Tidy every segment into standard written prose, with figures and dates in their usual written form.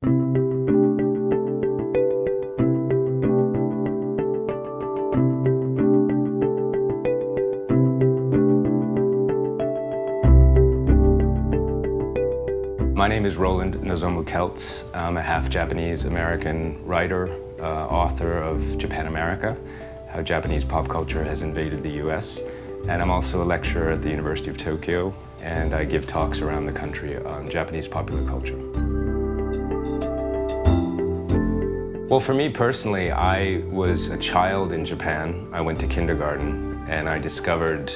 My name is Roland Kelts. I'm a half Japanese-American writer, author of Japanamerica, How Japanese Pop Culture Has Invaded the US. And I'm also a lecturer at the University of Tokyo, and I give talks around the country on Japanese popular culture. Well, for me personally, I was a child in Japan. I went to kindergarten, and I discovered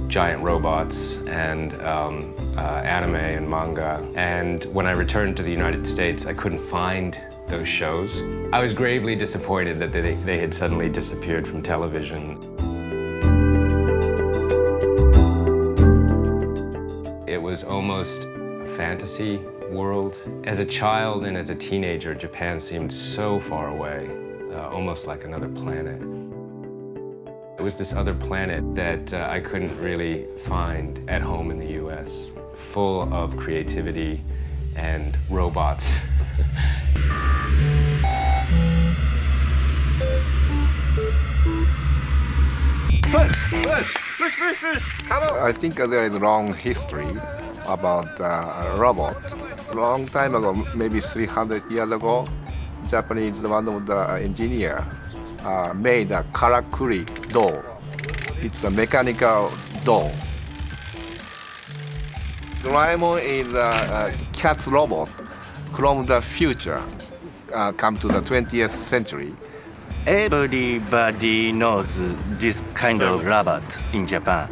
giant robots and anime and manga. And when I returned to the United States, I couldn't find those shows. I was gravely disappointed that they had suddenly disappeared from television. It was almost a fantasy world. As a child and as a teenager, Japan seemed so far away, almost like another planet. It was this other planet that I couldn't really find at home in the US, full of creativity and robots. Push! Come on! I think there is a long history about a robot. Long time ago, maybe 300 years ago, Japanese, one of the engineer made a karakuri doll. It's a mechanical doll. Doraemon is a cat robot from the future, come to the 20th century. Everybody knows this kind of robot in Japan.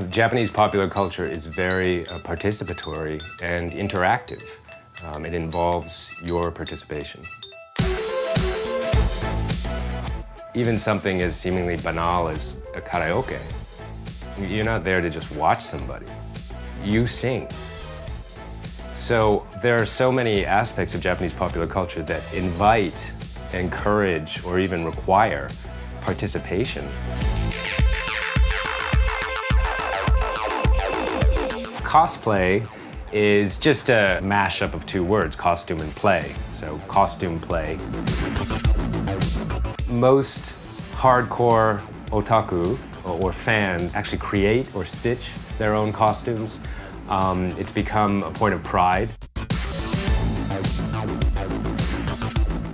Japanese popular culture is very participatory and interactive. It involves your participation. Even something as seemingly banal as a karaoke, you're not there to just watch somebody. You sing. So there are so many aspects of Japanese popular culture that invite, encourage, or even require participation. Cosplay is just a mashup of two words, costume and play. So costume play. Most hardcore otaku or fans actually create or stitch their own costumes. It's become a point of pride.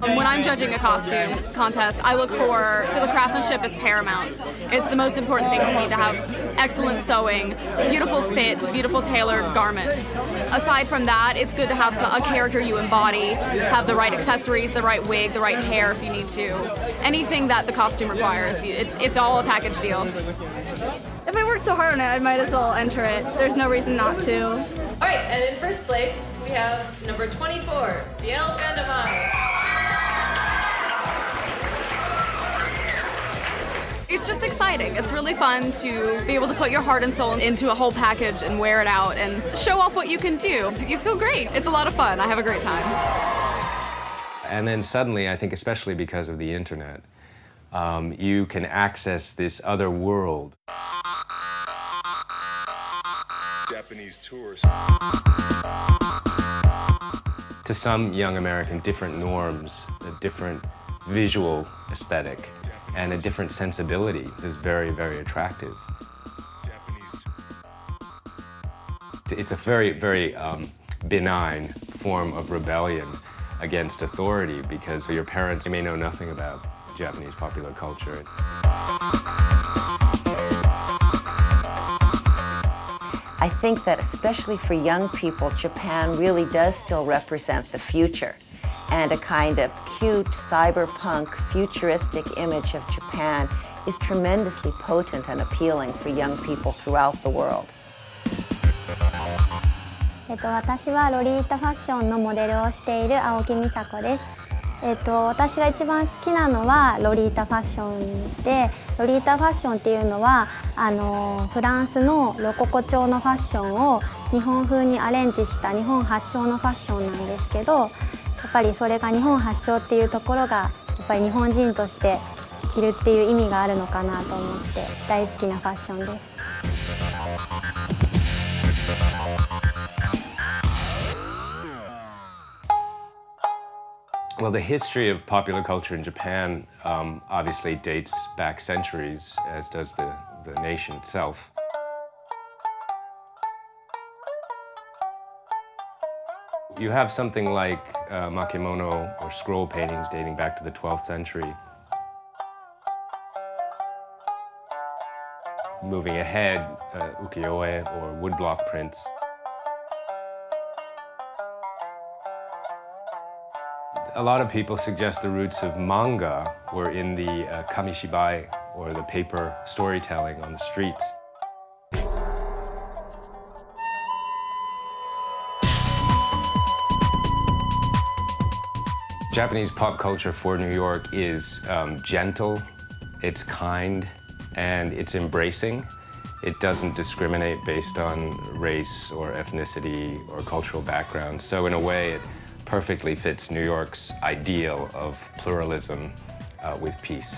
When I'm judging a costume contest, I look for the craftsmanship is paramount. It's the most important thing to me to have excellent sewing, beautiful fit, beautiful tailored garments. Aside from that, it's good to have a character you embody, have the right accessories, the right wig, the right hair if you need to. Anything that the costume requires, it's all a package deal. If I worked so hard on it, I might as well enter it. There's no reason not to. All right, and in first place, we have number 24, Ciel Vandeman. It's just exciting. It's really fun to be able to put your heart and soul into a whole package and wear it out and show off what you can do. You feel great. It's a lot of fun. I have a great time. And then suddenly, I think especially because of the internet, you can access this other world. Japanese tourists. To some young American, different norms, a different visual aesthetic, and a different sensibility is very, very attractive. It's a very, very benign form of rebellion against authority because your parents may know nothing about Japanese popular culture. I think that especially for young people, Japan really does still represent the future. And a kind of cute, cyberpunk, futuristic image of Japan is tremendously potent and appealing for young people throughout the world. 私はロリータファッションのモデルをしている青木美佐子です。私が一番好きなのはロリータファッションで、ロリータファッションっていうのはフランスのロココ調のファッションを日本風にアレンジした日本発祥のファッションなんですけど、やっぱりそれが日本発祥っていうところがやっぱり日本人として着るっていう意味があるのかなと思って大好きなファッションです。Well, the history of popular culture in Japan obviously dates back centuries, as does the nation itself. You have something like makemono or scroll paintings dating back to the 12th century. Moving ahead, ukiyo-e or woodblock prints. A lot of people suggest the roots of manga were in the kamishibai, or the paper storytelling on the streets. Japanese pop culture for New York is gentle, it's kind, and it's embracing. It doesn't discriminate based on race or ethnicity or cultural background. So in a way, it perfectly fits New York's ideal of pluralism with peace.